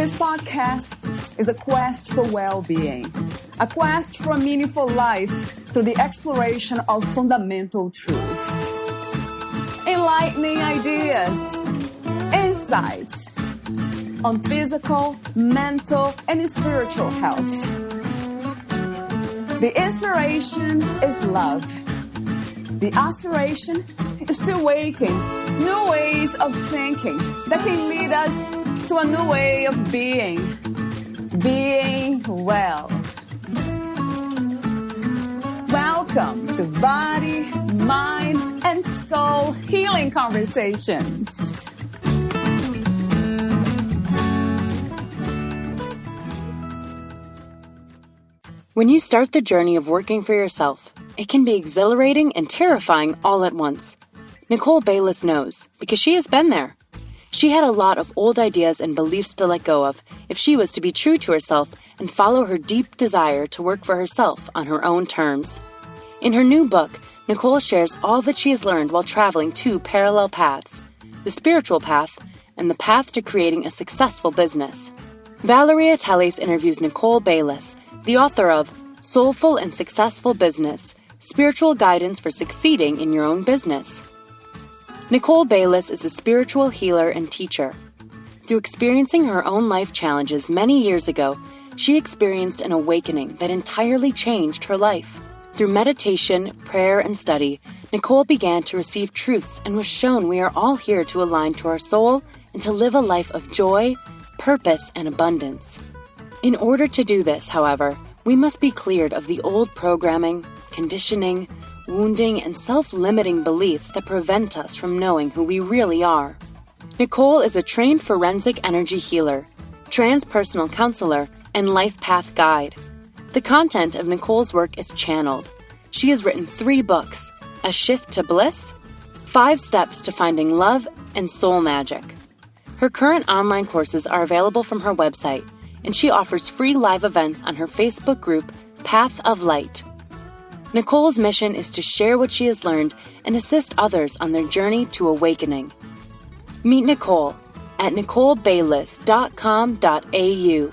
This podcast is a quest for well-being, a quest for a meaningful life through the exploration of fundamental truth. Enlightening ideas, insights on physical, mental, and spiritual health. The inspiration is love. The aspiration is to awaken new ways of thinking that can lead us to a new way of being well. Welcome to Body, Mind, and Soul Healing Conversations. When you start the journey of working for yourself, it can be exhilarating and terrifying all at once. Nicole Bayliss knows, because she has been there. She had a lot of old ideas and beliefs to let go of if she was to be true to herself and follow her deep desire to work for herself on her own terms. In her new book, Nicole shares all that she has learned while traveling two parallel paths, the spiritual path and the path to creating a successful business. Valeria Teles interviews Nicole Bayliss, the author of Soulful and Successful Business, Spiritual Guidance for Succeeding in Your Own Business. Nicole Bayliss is a spiritual healer and teacher. Through experiencing her own life challenges many years ago, she experienced an awakening that entirely changed her life. Through meditation, prayer, and study, Nicole began to receive truths and was shown we are all here to align to our soul and to live a life of joy, purpose, and abundance. In order to do this, however, we must be cleared of the old programming, conditioning, wounding, and self-limiting beliefs that prevent us from knowing who we really are. Nicole is a trained forensic energy healer, transpersonal counselor, and life path guide. The content of Nicole's work is channeled. She has written 3 books, A Shift to Bliss, 5 Steps to Finding Love, and Soul Magic. Her current online courses are available from her website, and she offers free live events on her Facebook group, Path of Light. Nicole's mission is to share what she has learned and assist others on their journey to awakening. Meet Nicole at nicolebayliss.com.au.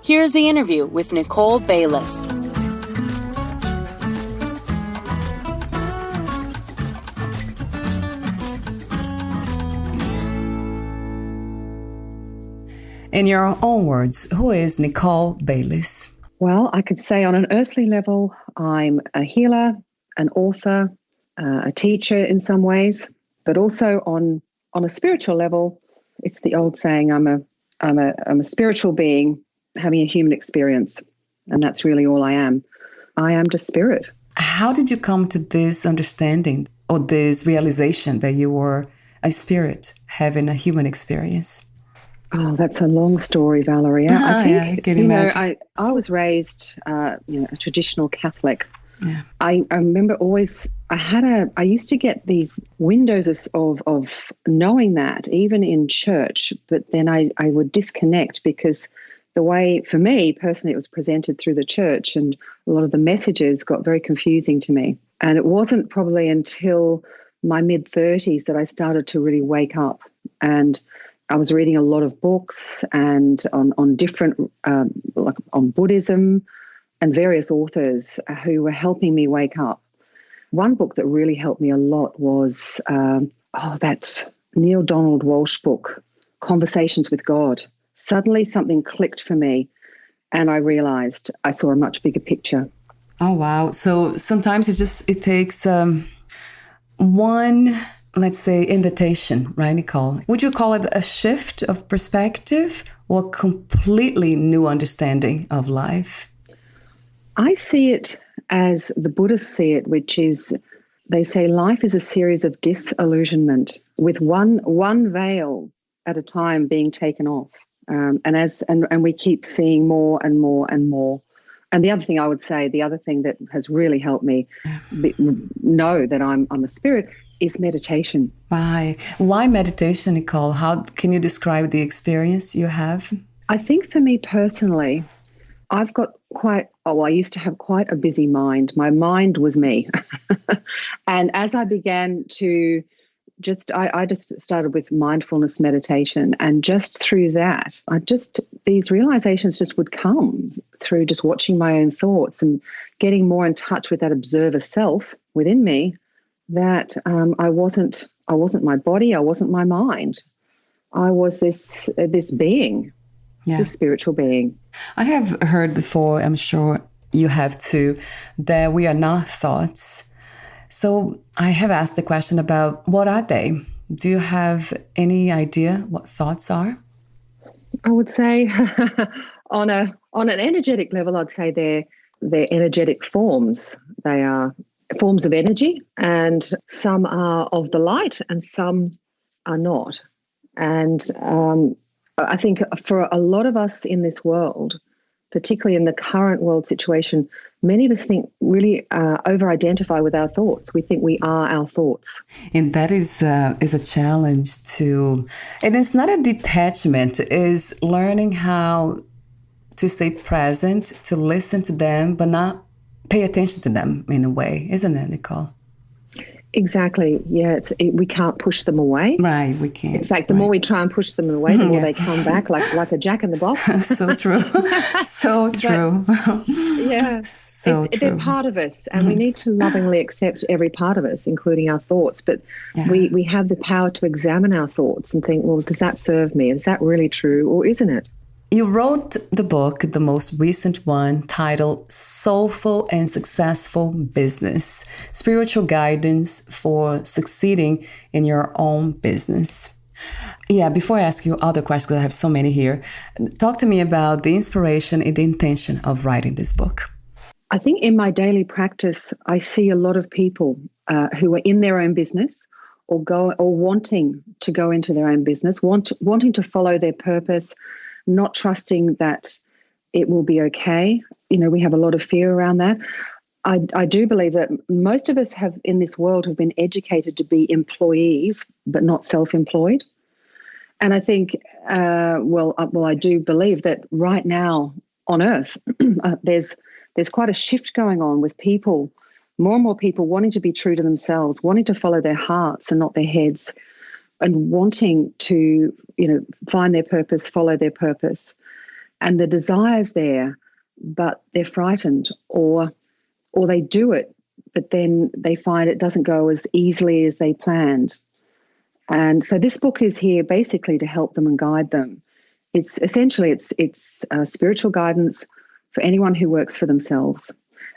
Here's the interview with Nicole Bayliss. In your own words, who is Nicole Bayliss? Well, I could say on an earthly level, I'm a healer, an author, a teacher in some ways, but also on a spiritual level, it's the old saying, I'm a spiritual being having a human experience, and that's really all I am. I am just spirit. How did you come to this understanding or this realization that you were a spirit having a human experience? Oh, that's a long story, Valeria. I think, I can imagine. I was raised, a traditional Catholic. Yeah. I remember always, I used to get these windows of knowing that, even in church, but then I would disconnect because the way, for me personally, it was presented through the church, and a lot of the messages got very confusing to me. And it wasn't probably until my mid-30s that I started to really wake up, and I was reading a lot of books and on different, like on Buddhism and various authors who were helping me wake up. One book that really helped me a lot was that Neil Donald Walsh book, Conversations with God. Suddenly something clicked for me and I realized I saw a much bigger picture. Oh, wow. So sometimes it takes one, let's say, invitation, right, Nicole? Would you call it a shift of perspective or a completely new understanding of life? I see it as the Buddhists see it, which is, they say life is a series of disillusionment with one veil at a time being taken off. And we keep seeing more and more and more. And the other thing I would say, the other thing that has really helped me know that I'm a spirit is meditation. Why meditation, Nicole? How can you describe the experience you have? I think for me personally, I've got I used to have quite a busy mind. My mind was me. And as I began to I just started with mindfulness meditation, and just through that, these realizations just would come through just watching my own thoughts and getting more in touch with that observer self within me, that I wasn't my body, I wasn't my mind. I was this being, this spiritual being. I have heard before, I'm sure you have too, that we are not thoughts. So I have asked the question about what are they? Do you have any idea what thoughts are? I would say on an energetic level, I'd say they're energetic forms. They are forms of energy, and some are of the light and some are not. And I think for a lot of us in this world, particularly in the current world situation, many of us think really over-identify with our thoughts. We think we are our thoughts. And that is a challenge too. And it's not a detachment, it's learning how to stay present, to listen to them, but not pay attention to them in a way, isn't it, Nicole? Exactly. Yeah, we can't push them away. Right, we can't. In fact, the more we try and push them away, the more they come back like a jack in the box. So true. So true. They're part of us, and we need to lovingly accept every part of us, including our thoughts. But we have the power to examine our thoughts and think, well, does that serve me? Is that really true, or isn't it? You wrote the book, the most recent one, titled Soulful and Successful Business, Spiritual Guidance for Succeeding in Your Own Business. Yeah, before I ask you other questions, because I have so many here, talk to me about the inspiration and the intention of writing this book. I think in my daily practice, I see a lot of people who are in their own business or wanting to go into their own business, wanting to follow their purpose, not trusting that it will be okay. You know, we have a lot of fear around that. I do believe that most of us in this world have been educated to be employees, but not self-employed. And I think, I do believe that right now on Earth, there's quite a shift going on with people, more and more people wanting to be true to themselves, wanting to follow their hearts and not their heads, and wanting to, find their purpose, follow their purpose. And the desire's there, but they're frightened, or they do it, but then they find it doesn't go as easily as they planned. And so this book is here basically to help them and guide them. It's essentially spiritual guidance for anyone who works for themselves.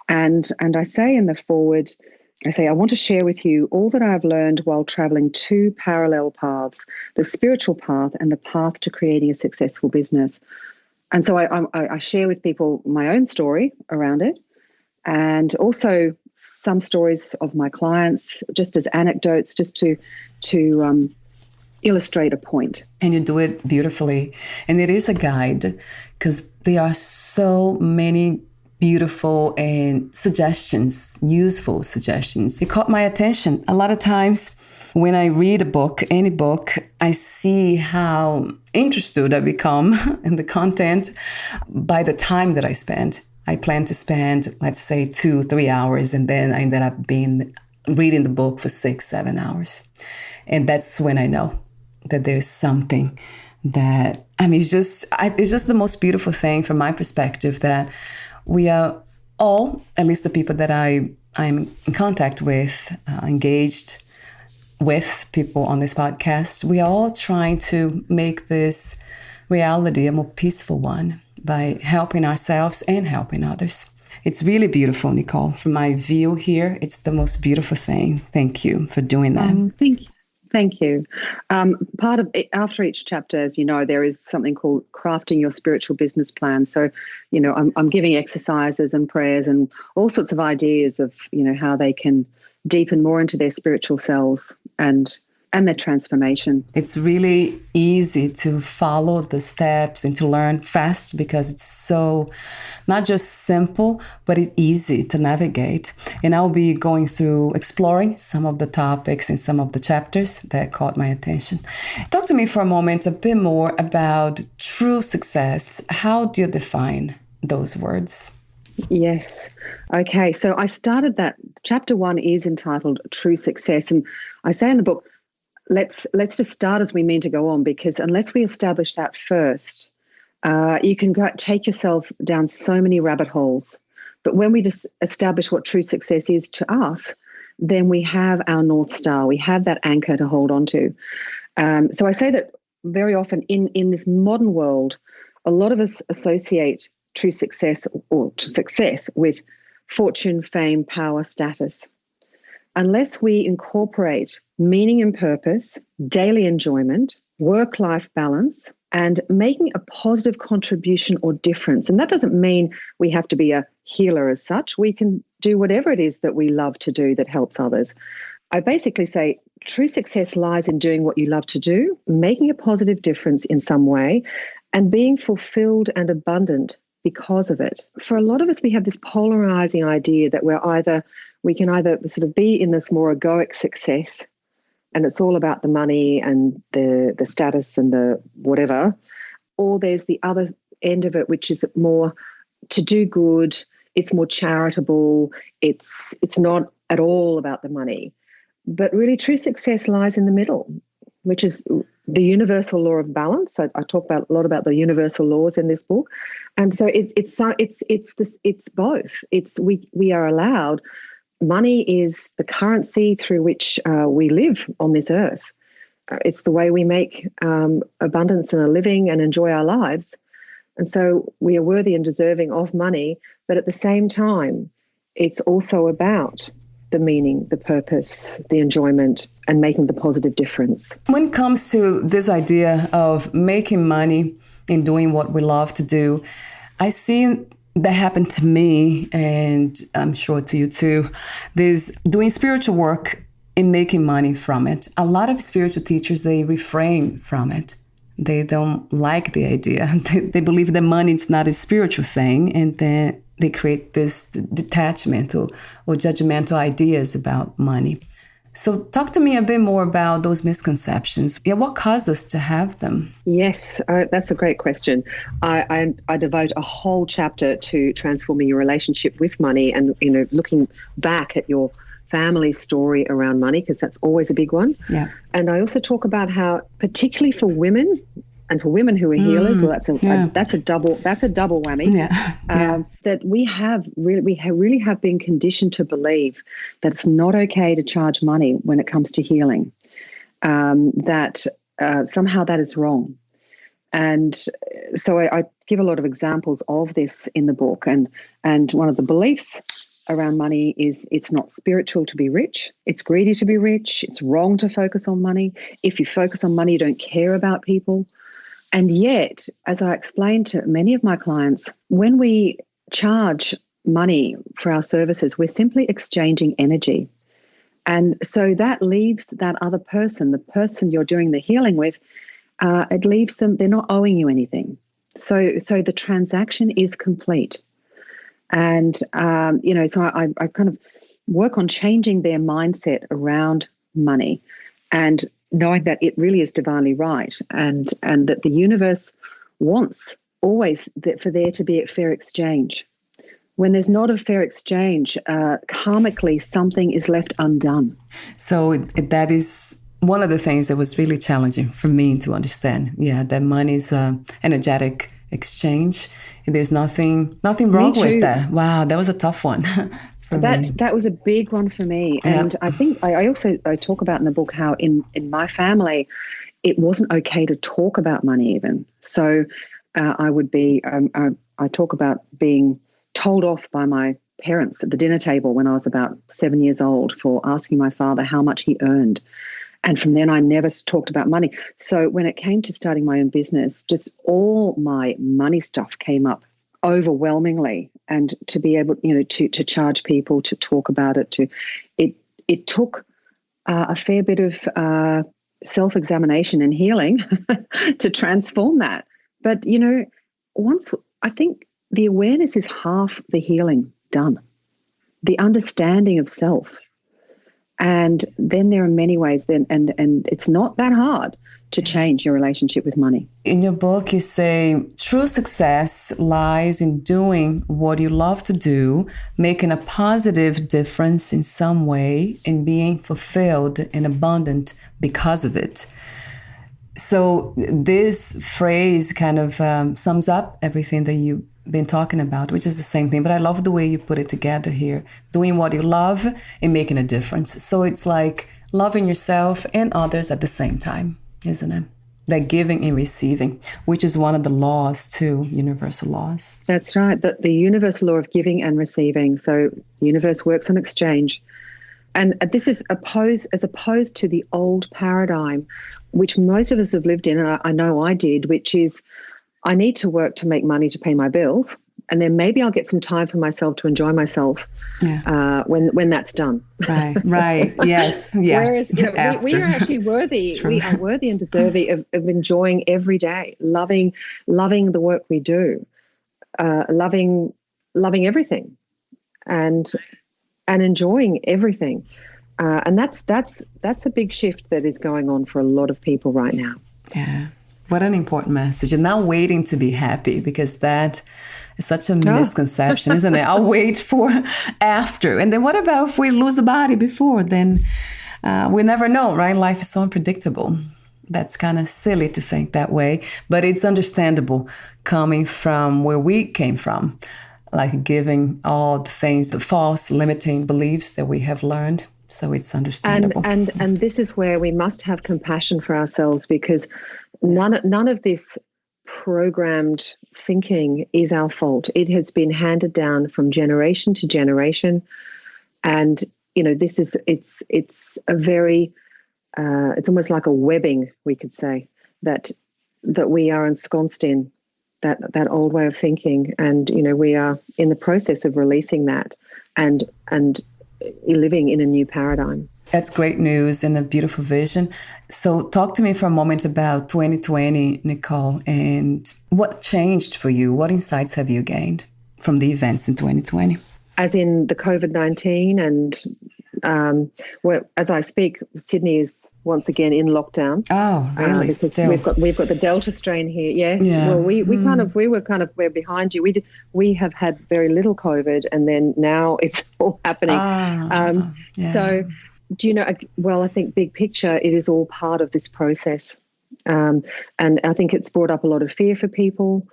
And I say in the foreword, I want to share with you all that I've learned while traveling two parallel paths, the spiritual path and the path to creating a successful business. And so I share with people my own story around it, and also some stories of my clients, just as anecdotes, just to illustrate a point. And you do it beautifully. And it is a guide, because there are so many beautiful and suggestions, useful suggestions. It caught my attention. A lot of times when I read a book, any book, I see how interested I become in the content by the time that I spend. I plan to spend, let's say, 2-3 hours, and then I ended up reading the book for 6-7 hours. And that's when I know that there's something that, it's just the most beautiful thing from my perspective, that we are all, at least the people that I'm in contact with, engaged with people on this podcast, we are all trying to make this reality a more peaceful one by helping ourselves and helping others. It's really beautiful, Nicole. From my view here, it's the most beautiful thing. Thank you for doing that. Thank you. Part of it, after each chapter, as you know, there is something called crafting your spiritual business plan. So, I'm giving exercises and prayers and all sorts of ideas of, how they can deepen more into their spiritual selves and their transformation. It's really easy to follow the steps and to learn fast, because it's so not just simple, but it's easy to navigate. And I'll be going through exploring some of the topics in some of the chapters that caught my attention. Talk to me for a moment a bit more about true success. How do you define those words? Yes. Okay. So I started that. Chapter 1 is entitled True Success. And I say in the book, let's just start as we mean to go on, because unless we establish that first, you can take yourself down so many rabbit holes. But when we just establish what true success is to us, then we have our North Star. We have that anchor to hold on to. So I say that very often in this modern world, a lot of us associate true success or success with fortune, fame, power, status. Unless we incorporate meaning and purpose, daily enjoyment, work-life balance, and making a positive contribution or difference. And that doesn't mean we have to be a healer as such. We can do whatever it is that we love to do that helps others. I basically say true success lies in doing what you love to do, making a positive difference in some way, and being fulfilled and abundant because of it. For a lot of us, we have this polarizing idea that we can either sort of be in this more egoic success, and it's all about the money and the status and the whatever, or there's the other end of it, which is more to do good. It's more charitable. It's not at all about the money. But really, true success lies in the middle, which is the universal law of balance. I talk a lot about the universal laws in this book, and so it's both. We are allowed. Money is the currency through which we live on this earth. It's the way we make abundance and a living and enjoy our lives. And so we are worthy and deserving of money, but at the same time, it's also about the meaning, the purpose, the enjoyment, and making the positive difference. When it comes to this idea of making money and doing what we love to do, I see that happened to me, and I'm sure to you too. There's doing spiritual work and making money from it. A lot of spiritual teachers, they refrain from it. They don't like the idea. They believe that money is not a spiritual thing, and then they create this detachment or judgmental ideas about money. So talk to me a bit more about those misconceptions. Yeah, what caused us to have them? Yes, that's a great question. I devote a whole chapter to transforming your relationship with money and, looking back at your family story around money, because that's always a big one. Yeah. And I also talk about how, particularly for women, and for women who are healers, well, that's a double whammy. Yeah. That we really have been conditioned to believe that it's not okay to charge money when it comes to healing. That somehow that is wrong, and so I give a lot of examples of this in the book. And one of the beliefs around money is it's not spiritual to be rich. It's greedy to be rich. It's wrong to focus on money. If you focus on money, you don't care about people. And yet, as I explained to many of my clients, when we charge money for our services, we're simply exchanging energy. And so that leaves that other person, the person you're doing the healing with, it leaves them, they're not owing you anything. So the transaction is complete. And, so I kind of work on changing their mindset around money and knowing that it really is divinely right, and that the universe wants always that for there to be a fair exchange. When there's not a fair exchange, karmically something is left undone. So that is one of the things that was really challenging for me to understand. Yeah, that money is an energetic exchange. There's nothing wrong with that. Wow, that was a tough one. That was a big one for me. And I think I also talk about in the book how in my family, it wasn't okay to talk about money even. So I talk about being told off by my parents at the dinner table when I was about 7 years old for asking my father how much he earned. And from then I never talked about money. So when it came to starting my own business, just all my money stuff came up overwhelmingly, and to be able, to charge people, to talk about it, it took a fair bit of self-examination and healing to transform that. But once, I think the awareness is half the healing done, the understanding of self, and then there are many ways. And it's not that hard to change your relationship with money. In your book, you say true success lies in doing what you love to do, making a positive difference in some way, and being fulfilled and abundant because of it. So this phrase kind of sums up everything that you've been talking about, which is the same thing. But I love the way you put it together here, doing what you love and making a difference. So it's like loving yourself and others at the same time, isn't it? Like giving and receiving, which is one of the laws too, universal laws. That's right, the universal law of giving and receiving. So the universe works on exchange. And this is as opposed to the old paradigm, which most of us have lived in, and I know I did, which is I need to work to make money to pay my bills, and then maybe I'll get some time for myself to enjoy myself when that's done. Right, yes. Yeah. Whereas we are actually worthy. We are worthy and deserving of enjoying every day, loving the work we do, loving everything, and enjoying everything. And that's a big shift that is going on for a lot of people right now. Yeah. What an important message. And not waiting to be happy, because that is such a misconception, isn't it? I'll wait for after. And then what about if we lose the body before? Then we never know, right? Life is so unpredictable. That's kind of silly to think that way. But it's understandable coming from where we came from, like giving all the things, the false limiting beliefs that we have learned. So it's understandable. And this is where we must have compassion for ourselves, because none of this programmed thinking is our fault. It has been handed down from generation to generation, and this is it's a very it's almost like a webbing, we could say, that we are ensconced in, that old way of thinking, and we are in the process of releasing that and living in a new paradigm. That's great news and a beautiful vision. So talk to me for a moment about 2020, Nicole, and what changed for you? What insights have you gained from the events in 2020? As in the COVID-19, and as I speak, Sydney is once again in lockdown. Oh, really? Because we've got the Delta strain here. Yes. Yeah. Well, we're behind you. We have had very little COVID, and then now it's all happening. Yeah. So, I think big picture, it is all part of this process, and I think it's brought up a lot of fear for people.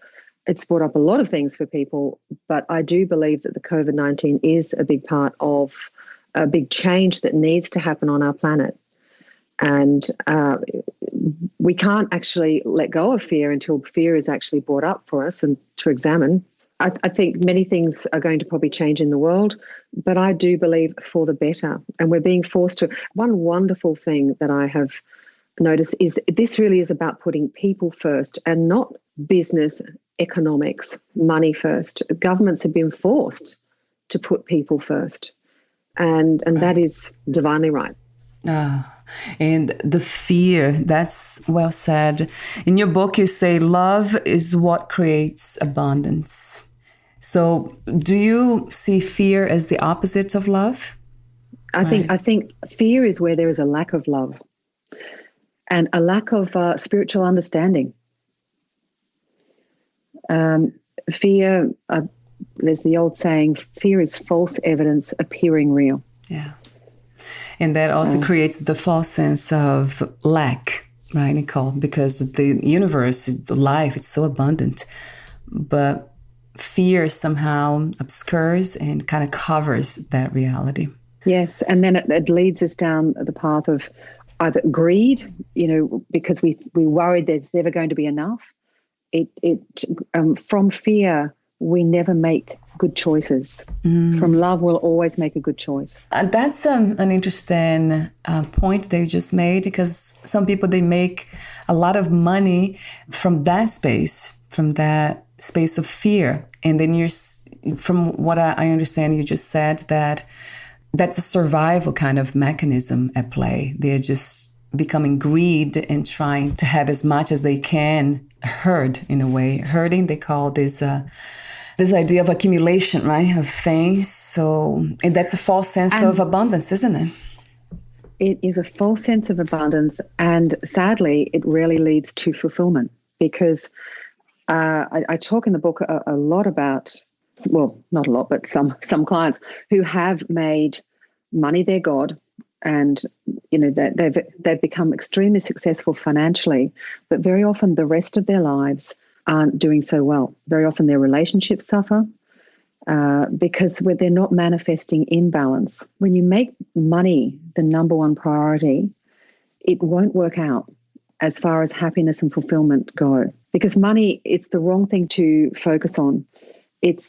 It's brought up a lot of things for people, but I do believe that the COVID-19 is a big part of a big change that needs to happen on our planet. And we can't actually let go of fear until fear is actually brought up for us and to examine. I think many things are going to probably change in the world, but I do believe for the better. And we're being forced to. One wonderful thing that I have noticed is this really is about putting people first and not business, economics, money first. Governments have been forced to put people first. And that is divinely right. And the fear, that's well said. In your book, you say love is what creates abundance. So do you see fear as the opposite of love? I think fear is where there is a lack of love and a lack of spiritual understanding. Fear, there's the old saying, fear is false evidence appearing real. Yeah. And that also creates the false sense of lack, right, Nicole? Because the universe, the life, it's so abundant. But fear somehow obscures and kind of covers that reality. Yes, and then it leads us down the path of either greed, because we worried there's never going to be enough. From fear, we never make good choices. From love, we'll always make a good choice. That's an interesting point that you just made, because some people, they make a lot of money from that space of fear. And then from what I understand, you just said that's a survival kind of mechanism at play. They're just becoming greed and trying to have as much as they can, herd in a way. Herding, they call this idea of accumulation, right, of things. So, and that's a false sense of abundance, isn't it? It is a false sense of abundance, and sadly, it rarely leads to fulfillment because I talk in the book a lot about, well, not a lot, but some clients who have made money their god, and they've become extremely successful financially, but very often the rest of their lives aren't doing so well. Very often their relationships suffer. Because they're not manifesting in balance. When you make money the number one priority, it won't work out as far as happiness and fulfillment go. Because money, it's the wrong thing to focus on.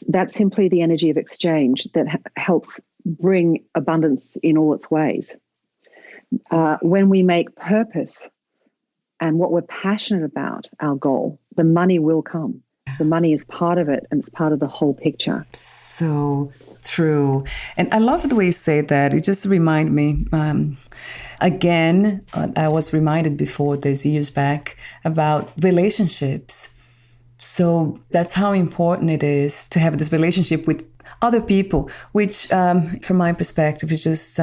That's simply the energy of exchange that helps bring abundance in all its ways. When we make purpose and what we're passionate about our goal, the money will come. The money is part of it, and it's part of the whole picture. So true. And I love the way you say that. It just reminded me, again, I was reminded before this years back about relationships. So that's how important it is to have this relationship with other people, which from my perspective is just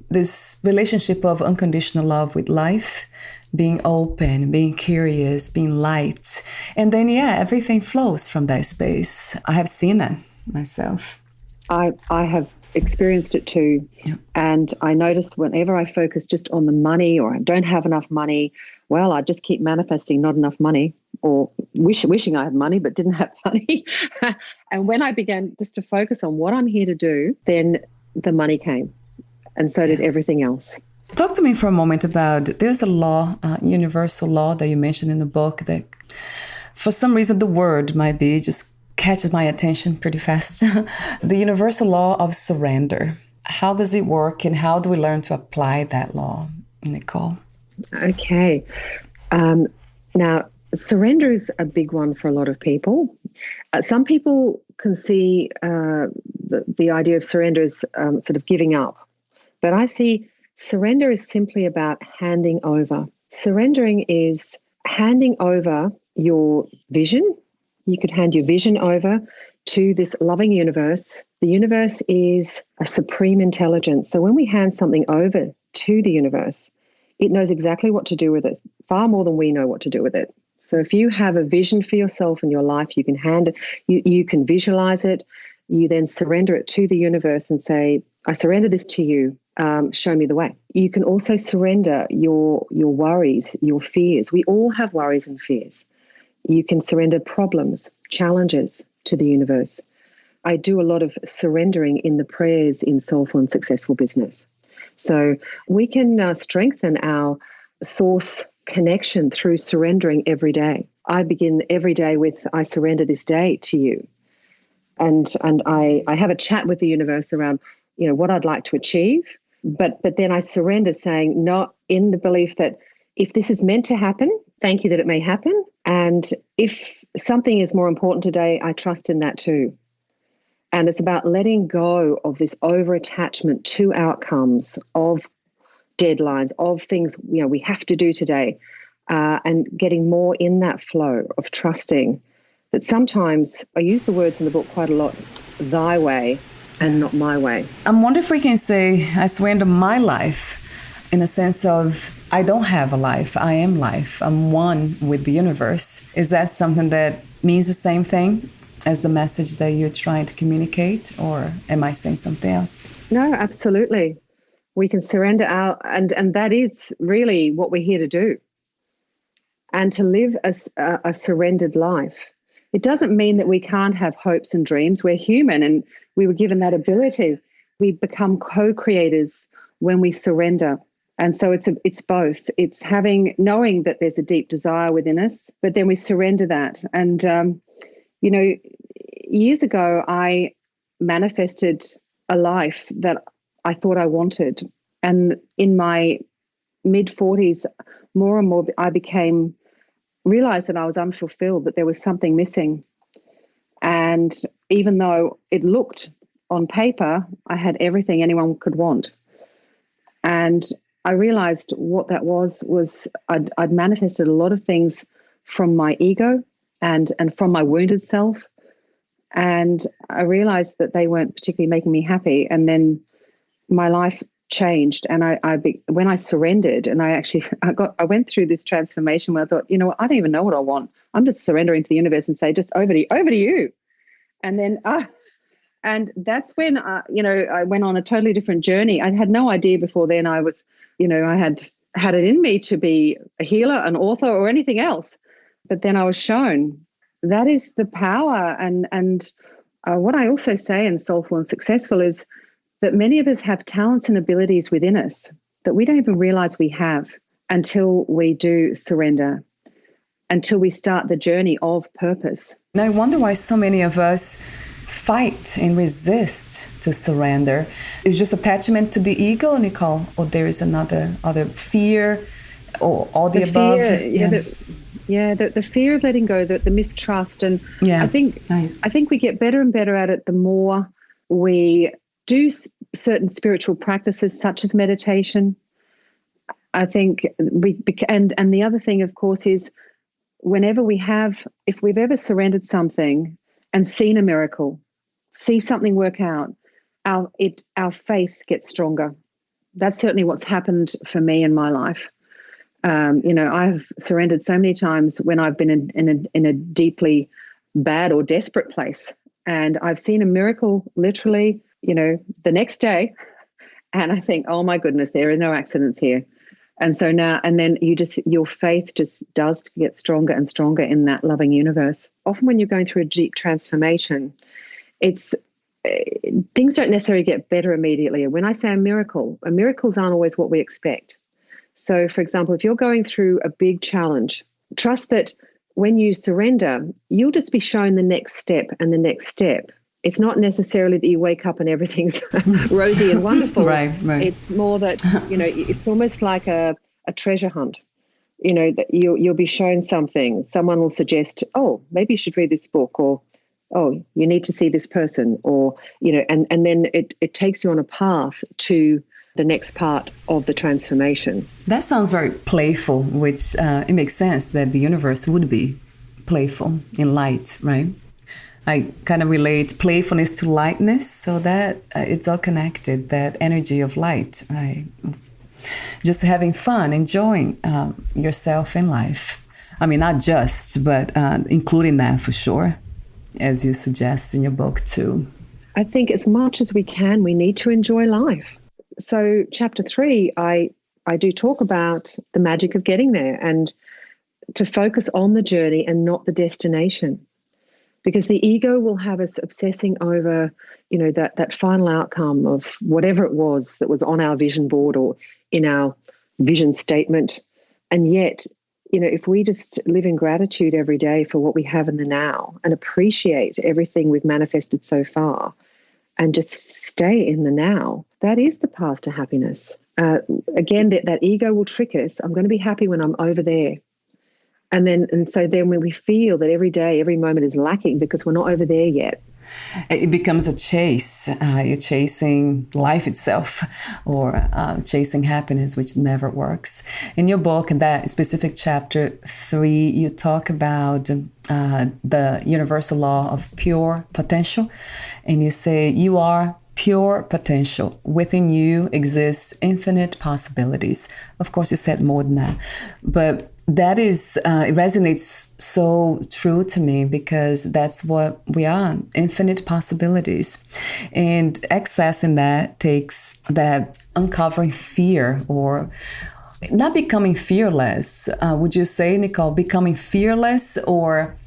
this relationship of unconditional love with life, being open, being curious, being light. And then, everything flows from that space. I have seen that myself. I have experienced it too. Yeah. And I noticed whenever I focus just on the money, or I don't have enough money, well, I just keep manifesting not enough money, or wishing I had money but didn't have money. And when I began just to focus on what I'm here to do, then the money came. And so did everything else. Talk to me for a moment about, there's a law, universal law that you mentioned in the book that for some reason the word might be just catches my attention pretty fast. The universal law of surrender. How does it work, and how do we learn to apply that law, Nicole? Okay. Now, surrender is a big one for a lot of people. Some people can see the idea of surrender as sort of giving up. But I see surrender is simply about handing over. Surrendering is handing over your vision. You could hand your vision over to this loving universe. The universe is a supreme intelligence. So when we hand something over to the universe, it knows exactly what to do with it, far more than we know what to do with it. So if you have a vision for yourself in your life, you can hand it, you can visualize it, you then surrender it to the universe and say, I surrender this to you. Show me the way. You can also surrender your worries, your fears. We all have worries and fears. You can surrender problems, challenges to the universe. I do a lot of surrendering in the prayers in Soulful and Successful Business. So we can strengthen our source connection through surrendering every day. I begin every day with, I surrender this day to you. And I have a chat with the universe around, what I'd like to achieve. But then I surrender, saying, not in the belief that if this is meant to happen, thank you that it may happen. And if something is more important today, I trust in that too. And it's about letting go of this over-attachment to outcomes, of deadlines, of things we have to do today, and getting more in that flow of trusting that sometimes, I use the words in the book quite a lot, thy way and not my way. I'm wondering if we can say, I surrender my life in a sense of, I don't have a life, I am life, I'm one with the universe. Is that something that means the same thing as the message that you're trying to communicate, or am I saying something else? No, absolutely. We can surrender and that is really what we're here to do. And to live a surrendered life. It doesn't mean that we can't have hopes and dreams. We're human and we were given that ability. We become co-creators when we surrender. And so it's both. It's knowing that there's a deep desire within us, but then we surrender that. And, years ago, I manifested a life that I thought I wanted. And in my mid-40s, more and more, I realized that I was unfulfilled, that there was something missing. And even though it looked on paper, I had everything anyone could want. And I realized what that was I'd manifested a lot of things from my ego and from my wounded self. And I realized that they weren't particularly making me happy. And then my life changed. And when I surrendered, and I went through this transformation where I thought, I don't even know what I want. I'm just surrendering to the universe and say, just over to you. And then, and that's when, I went on a totally different journey. I had no idea before then I was, I had it in me to be a healer, an author, or anything else. But then I was shown that is the power. And what I also say in Soulful and Successful is that many of us have talents and abilities within us that we don't even realize we have until we do surrender, until we start the journey of purpose. And I wonder why so many of us fight and resist to surrender. Is just attachment to the ego, Nicole, or there is other fear, or all the above? Fear, the fear of letting go, the mistrust, and I think we get better and better at it the more we do certain spiritual practices such as meditation. I think and the other thing, of course, is if we've ever surrendered something and seen a miracle, see something work out, our faith gets stronger. That's certainly what's happened for me in my life. I've surrendered so many times when I've been in a deeply bad or desperate place, and I've seen a miracle literally, the next day, and I think, oh my goodness, there are no accidents here. And so now, and then your faith just does get stronger and stronger in that loving universe. Often when you're going through a deep transformation, things don't necessarily get better immediately. When I say miracles aren't always what we expect. So, for example, if you're going through a big challenge, trust that when you surrender, you'll just be shown the next step and the next step. It's not necessarily that you wake up and everything's rosy and wonderful. Right. It's more that, it's almost like a treasure hunt. That you'll be shown something. Someone will suggest, oh, maybe you should read this book, or, oh, you need to see this person, or, and then it takes you on a path to the next part of the transformation. That sounds very playful, which it makes sense that the universe would be playful in light, right? I kind of relate playfulness to lightness, so that it's all connected, that energy of light, right? Just having fun, enjoying yourself in life. I mean, not just, but including that for sure, as you suggest in your book too. I think as much as we can, we need to enjoy life. So chapter 3, I do talk about the magic of getting there and to focus on the journey and not the destination. Because the ego will have us obsessing over, that final outcome of whatever it was that was on our vision board or in our vision statement. And yet, if we just live in gratitude every day for what we have in the now and appreciate everything we've manifested so far and just stay in the now, that is the path to happiness. Again, that ego will trick us. I'm going to be happy when I'm over there. And so then when we feel that every day, every moment is lacking because we're not over there yet. It becomes a chase. You're chasing life itself or chasing happiness, which never works. In your book, in that specific chapter 3, you talk about the universal law of pure potential. And you say you are pure potential. Within you exists infinite possibilities. Of course, you said more than that. But that is, it resonates so true to me because that's what we are, infinite possibilities. And accessing that takes that uncovering fear or not becoming fearless. Would you say, Nicole, becoming fearless or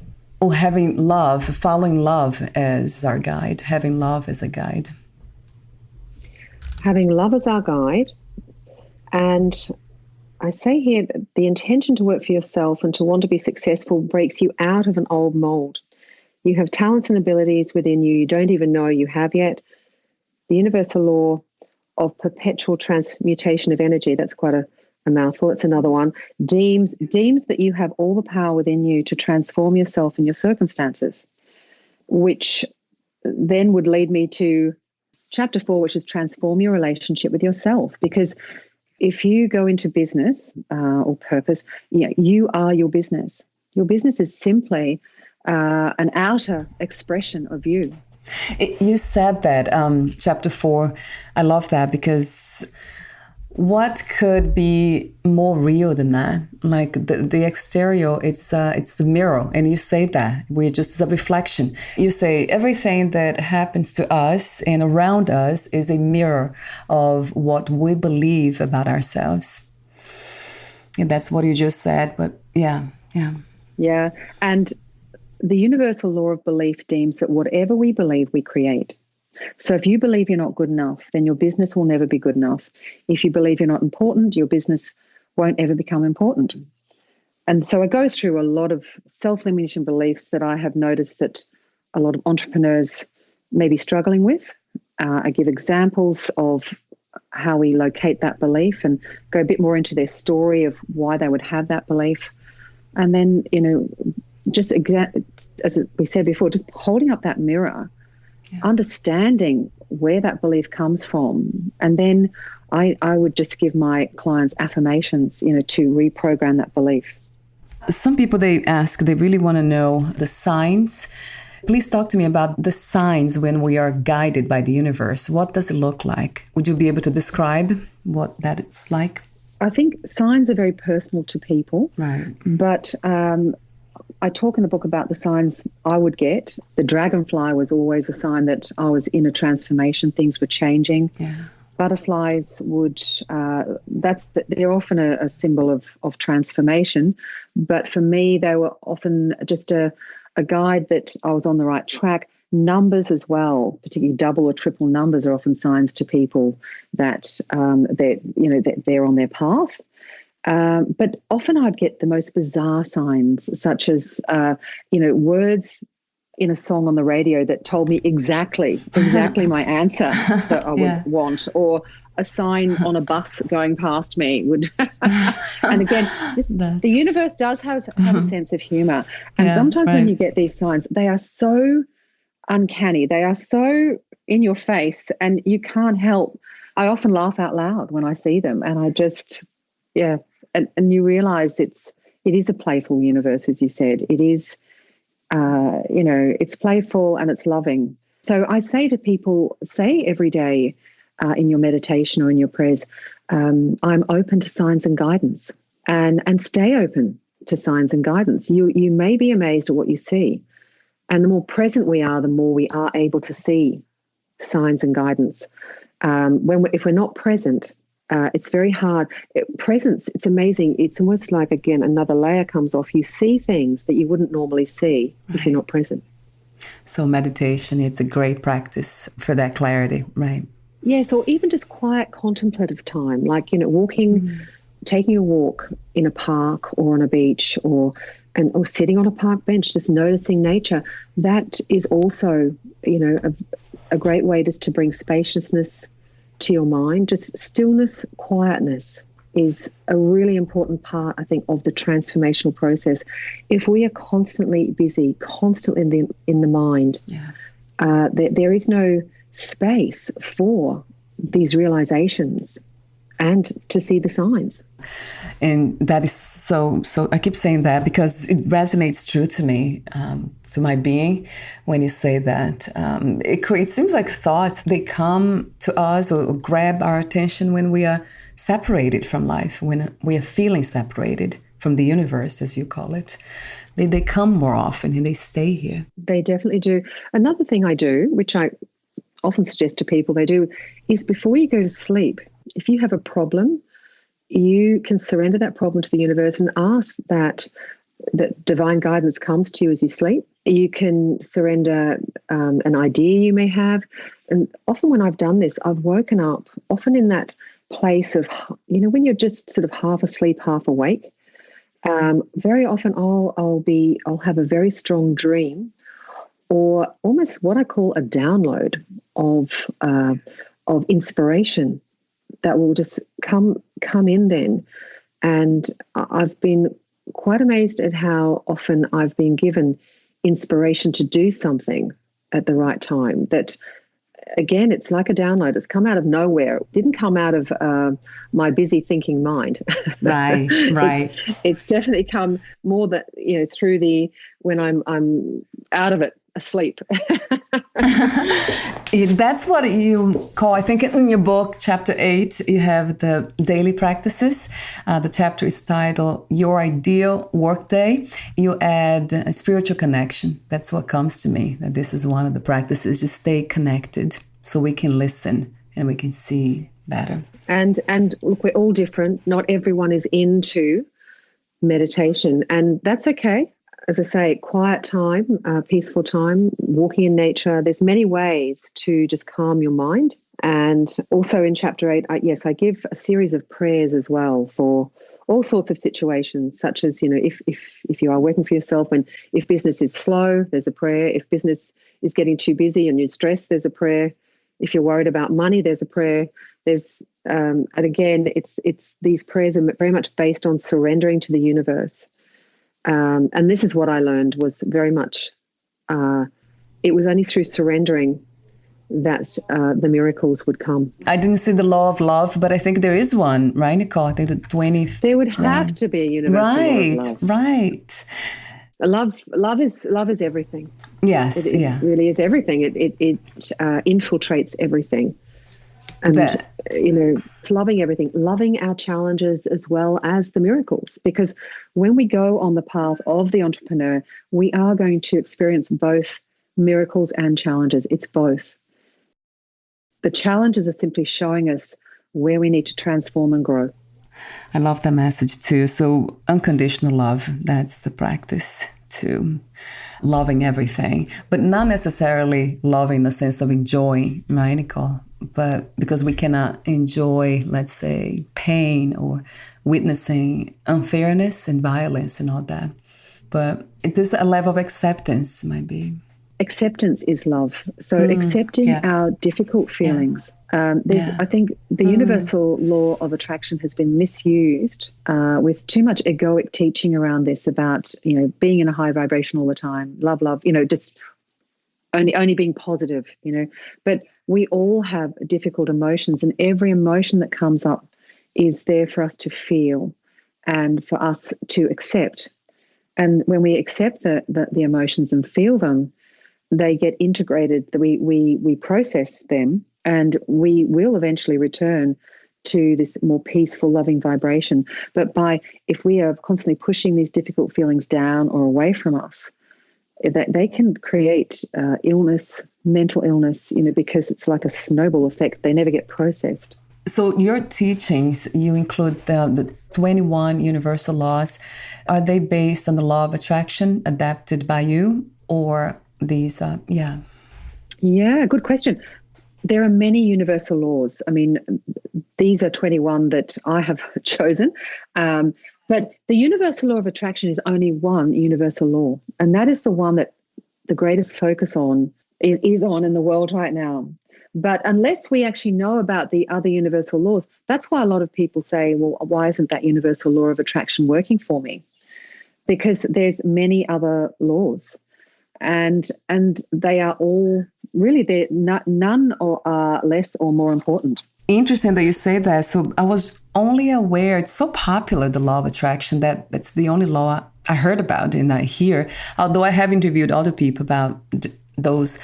having love, following love as our guide, having love as a guide? Having love as our guide. And I say here that the intention to work for yourself and to want to be successful breaks you out of an old mold. You have talents and abilities within you don't even know you have yet. The universal law of perpetual transmutation of energy, that's quite a mouthful, it's another one, deems that you have all the power within you to transform yourself and your circumstances, which then would lead me to chapter 4, which is transform your relationship with yourself. Because if you go into business or purpose, you are your business. Your business is simply an outer expression of you. You said that, chapter 4, I love that because what could be more real than that? Like the exterior, it's the mirror, and you say that we're just a reflection. You say everything that happens to us and around us is a mirror of what we believe about ourselves. And that's what you just said, but yeah. Yeah, and the universal law of belief deems that whatever we believe, we create. So if you believe you're not good enough, then your business will never be good enough. If you believe you're not important, your business won't ever become important. And so I go through a lot of self-limiting beliefs that I have noticed that a lot of entrepreneurs may be struggling with. I give examples of how we locate that belief and go a bit more into their story of why they would have that belief. And then, just as we said before, just holding up that mirror, understanding where that belief comes from. And then I would just give my clients affirmations, to reprogram that belief. Some people, they really want to know the signs. Please talk to me about the signs when we are guided by the universe. What does it look like? Would you be able to describe what that is like? I think signs are very personal to people. Right. But I talk in the book about the signs I would get. The dragonfly was always a sign that I was in a transformation. Things were changing. Yeah. Butterflies would, they're often a symbol of transformation. But for me, they were often just a guide that I was on the right track. Numbers as well, particularly double or triple numbers, are often signs to people that they're on their path. But often I'd get the most bizarre signs, such as, words in a song on the radio that told me exactly my answer that I would want, or a sign on a bus going past me would. And again, the universe does have a sense of humor. And sometimes when you get these signs, they are so uncanny. They are so in your face and you can't help. I often laugh out loud when I see them, and I just, and you realize it is a playful universe, as you said. It is, it's playful and it's loving. So I say to people, say every day in your meditation or in your prayers, I'm open to signs and guidance, and stay open to signs and guidance. You may be amazed at what you see. And the more present we are, the more we are able to see signs and guidance. If we're not present, it's very hard. Presence, it's amazing. It's almost like, again, another layer comes off. You see things that you wouldn't normally see if you're not present. So meditation, it's a great practice for that clarity, right? Yes, or even just quiet contemplative time, like, walking, taking a walk in a park or on a beach or sitting on a park bench, just noticing nature. That is also, a great way just to bring spaciousness to your mind. Just stillness, quietness is a really important part, I think, of the transformational process. If we are constantly busy, constantly in the mind, there is no space for these realizations and to see the signs. And that is so I keep saying that because it resonates true to me, to my being, when you say that. It seems like thoughts, they come to us or grab our attention when we are separated from life, when we are feeling separated from the universe, as you call it. They come more often and they stay here. They definitely do. Another thing I do, which I often suggest to people they do, is before you go to sleep, if you have a problem, you can surrender that problem to the universe and ask that divine guidance comes to you as you sleep. You can surrender an idea you may have. And often when I've done this, I've woken up often in that place of, when you're just sort of half asleep, half awake. Very often I'll have a very strong dream, or almost what I call a download of inspiration that will just come in then. And I've been quite amazed at how often I've been given inspiration to do something at the right time. That, again, it's like a download. It's come out of nowhere. It didn't come out of my busy thinking mind. Right. It's definitely come more that, through when I'm out of it, asleep. That's what you call, I think in your book, chapter 8, you have the daily practices. The chapter is titled Your Ideal Workday. You add a spiritual connection. That's what comes to me, that this is one of the practices. Just stay connected so we can listen and we can see better. And look, we're all different. Not everyone is into meditation, and that's okay. As I say, quiet time, peaceful time, walking in nature. There's many ways to just calm your mind. And also in chapter 8, I give a series of prayers as well for all sorts of situations, such as, if you are working for yourself, and if business is slow, there's a prayer. If business is getting too busy and you're stressed, there's a prayer. If you're worried about money, there's a prayer. There's and again, it's these prayers are very much based on surrendering to the universe. And this is what I learned was very much, it was only through surrendering that the miracles would come. I didn't see the law of love, but I think there is one, right, Nicole? I think the 20. There would have to be a universal law of love. Right. Love is everything. Yes, it really is everything. It infiltrates everything. And, it's loving everything, loving our challenges as well as the miracles. Because when we go on the path of the entrepreneur, we are going to experience both miracles and challenges. It's both. The challenges are simply showing us where we need to transform and grow. I love that message too. So unconditional love, that's the practice too. Loving everything, but not necessarily loving in the sense of enjoying, right, Nicole? But because we cannot enjoy, let's say, pain or witnessing unfairness and violence and all that. But it is a level of acceptance, maybe. Acceptance is love. So accepting our difficult feelings. I think the universal law of attraction has been misused with too much egoic teaching around this about, being in a high vibration all the time, love, just only being positive, But we all have difficult emotions, and every emotion that comes up is there for us to feel and for us to accept. And when we accept the emotions and feel them, they get integrated, we process them, and we will eventually return to this more peaceful, loving vibration. But if we are constantly pushing these difficult feelings down or away from us, they can create illness, mental illness, because it's like a snowball effect. They never get processed. So your teachings, you include the 21 universal laws. Are they based on the law of attraction adapted by you, or these? Yeah, good question. There are many universal laws. I mean, these are 21 that I have chosen. But the universal law of attraction is only one universal law. And that is the one that the greatest focus on is on in the world right now. But unless we actually know about the other universal laws, that's why a lot of people say, well, why isn't that universal law of attraction working for me? Because there's many other laws. And they are all really, none are less or more important. Interesting that you say that. So I was only aware, it's so popular, the law of attraction, that's the only law I heard about and I hear. Although I have interviewed other people about those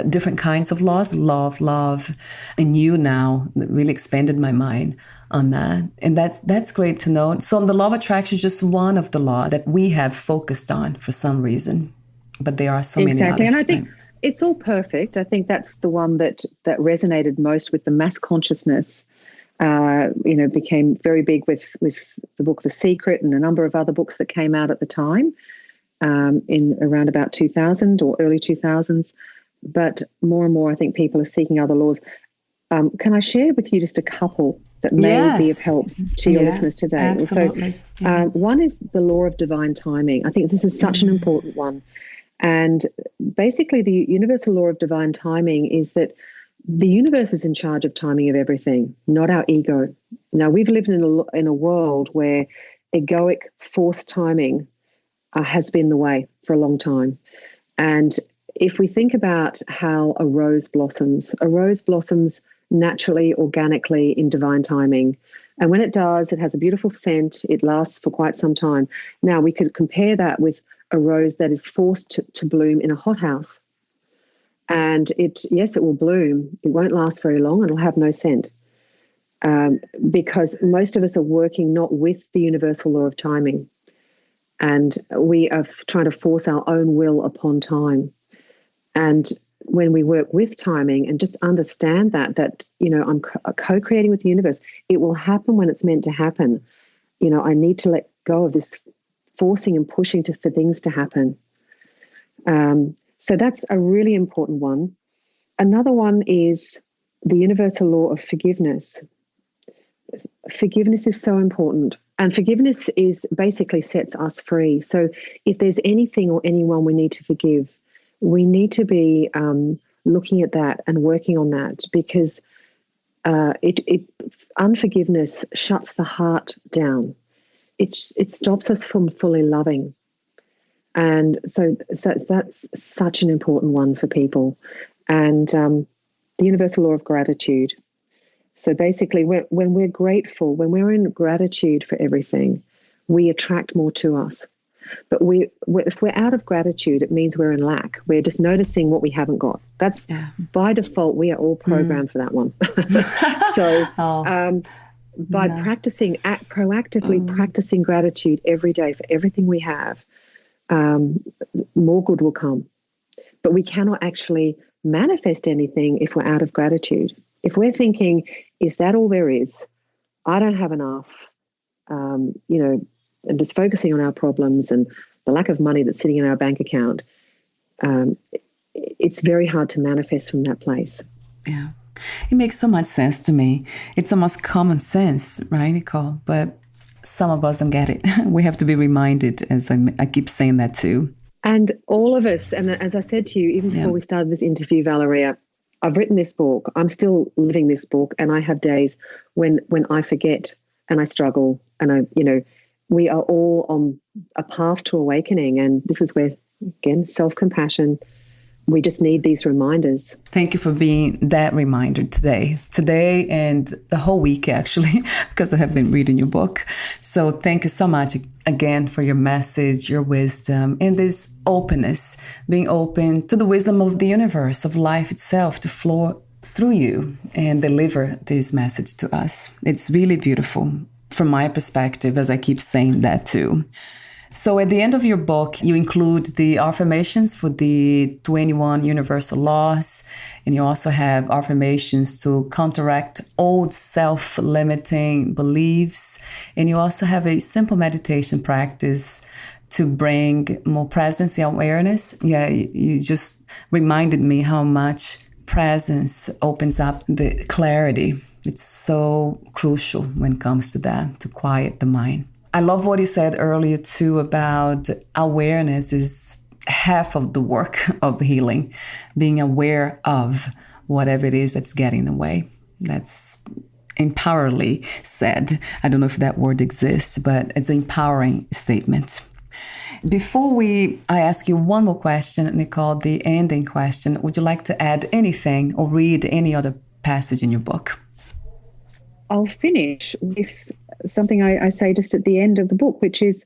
different kinds of laws, law of love, and you now really expanded my mind on that. And that's great to know. So the law of attraction is just one of the laws that we have focused on for some reason. But there are so many others. Exactly. And I think it's all perfect. I think that's the one that resonated most with the mass consciousness. Became very big with the book The Secret and a number of other books that came out at the time in around about 2000 or early 2000s. But more and more, I think people are seeking other laws. Can I share with you just a couple that may be of help to your listeners today? Absolutely. So, one is the law of divine timing. I think this is such an important one. And basically, the universal law of divine timing is that the universe is in charge of timing of everything, not our ego. Now, we've lived in a world where egoic forced timing has been the way for a long time. And if we think about how a rose blossoms naturally, organically in divine timing. And when it does, it has a beautiful scent. It lasts for quite some time. Now, we could compare that with a rose that is forced to bloom in a hothouse. And it will bloom. It won't last very long. It'll have no scent. Because most of us are working not with the universal law of timing. And we are trying to force our own will upon time. And when we work with timing and just understand that, I'm co-creating with the universe, it will happen when it's meant to happen. I need to let go of this forcing and pushing for things to happen. So that's a really important one. Another one is the universal law of forgiveness. Forgiveness is so important. And forgiveness is basically sets us free. So if there's anything or anyone we need to forgive, we need to be looking at that and working on that, because unforgiveness shuts the heart down. It stops us from fully loving. And so that's such an important one for people. And the universal law of gratitude. So basically, when we're grateful, when we're in gratitude for everything, we attract more to us. But if we're out of gratitude, it means we're in lack. We're just noticing what we haven't got. That's by default, we are all programmed for that one. So by proactively practicing gratitude every day for everything we have, more good will come. But we cannot actually manifest anything if we're out of gratitude. If we're thinking, is that all there is? I don't have enough, and just focusing on our problems and the lack of money that's sitting in our bank account, it's very hard to manifest from that place. Yeah, it makes so much sense to me. It's almost common sense, right, Nicole? But some of us don't get it. We have to be reminded, as I keep saying that too. And all of us, and as I said to you, even before we started this interview, Valeria, I've written this book. I'm still living this book, and I have days when I forget and I struggle, and we are all on a path to awakening. And this is where, again, self-compassion, we just need these reminders. Thank you for being that reminder today and the whole week, actually, because I have been reading your book. So thank you so much again for your message, your wisdom, and this openness, being open to the wisdom of the universe, of life itself, to flow through you and deliver this message to us. It's really beautiful from my perspective, as I keep saying that too. So at the end of your book, you include the affirmations for the 21 universal laws, and you also have affirmations to counteract old self-limiting beliefs, and you also have a simple meditation practice to bring more presence and awareness. Yeah, you just reminded me how much presence opens up the clarity. It's so crucial when it comes to that, to quiet the mind. I love what you said earlier too about awareness is half of the work of healing, being aware of whatever it is that's getting in the way. That's empoweringly said. I don't know if that word exists, but it's an empowering statement. Before I ask you one more question, Nicole, the ending question, would you like to add anything or read any other passage in your book? I'll finish with something I say just at the end of the book, which is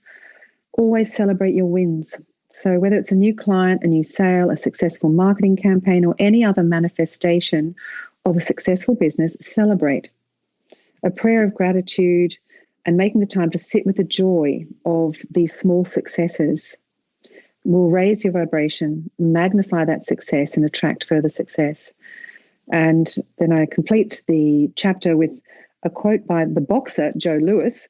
always celebrate your wins. So whether it's a new client, a new sale, a successful marketing campaign, or any other manifestation of a successful business, celebrate. A prayer of gratitude and making the time to sit with the joy of these small successes will raise your vibration, magnify that success, and attract further success. And then I complete the chapter with a quote by the boxer, Joe Louis,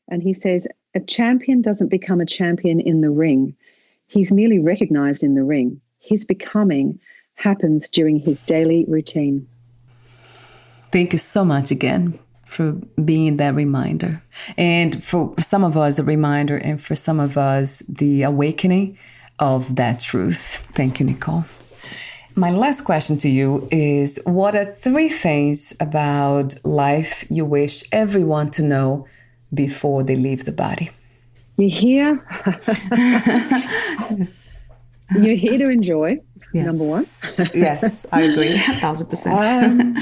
and he says, "A champion doesn't become a champion in the ring. He's merely recognized in the ring. His becoming happens during his daily routine." Thank you so much again for being that reminder. And for some of us, a reminder, and for some of us, the awakening of that truth. Thank you, Nicole. My last question to you is, what are 3 things about life you wish everyone to know before they leave the body? You're here. You're here to enjoy, yes. Number 1. Yes, I agree, 1,000%.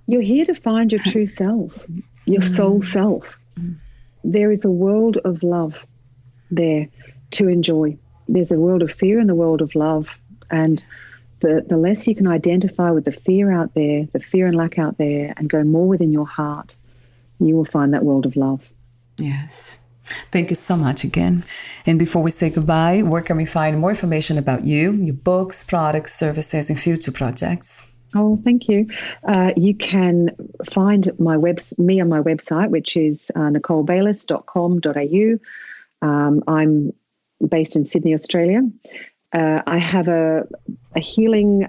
You're here to find your true self, your soul self. There is a world of love there to enjoy. There's a world of fear and the world of love. And the less you can identify with the fear out there, the fear and lack out there, and go more within your heart, you will find that world of love. Yes. Thank you so much again. And before we say goodbye, where can we find more information about you, your books, products, services, and future projects? Oh, thank you. You can find me on my website, which is nicolebayliss.com.au. I'm based in Sydney, Australia. I have a healing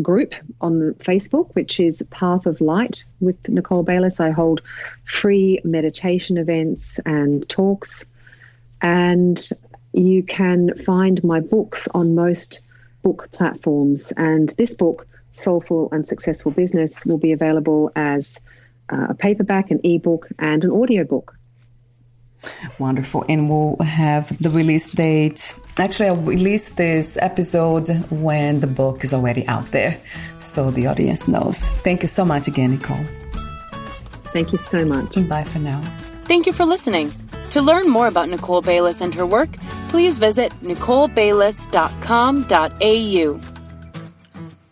group on Facebook, which is Path of Light with Nicole Bayliss. I hold free meditation events and talks. And you can find my books on most book platforms. And this book, Soulful and Successful Business, will be available as a paperback, an ebook, and an audiobook. Wonderful. And we'll have the release date. Actually, I'll release this episode when the book is already out there, so the audience knows. Thank you so much again, Nicole. Thank you so much. Bye for now. Thank you for listening. To learn more about Nicole Bayliss and her work, please visit nicolebayliss.com.au.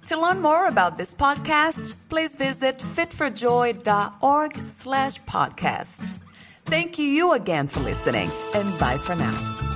To learn more about this podcast, please visit fitforjoy.org/podcast. Thank you again for listening, and bye for now.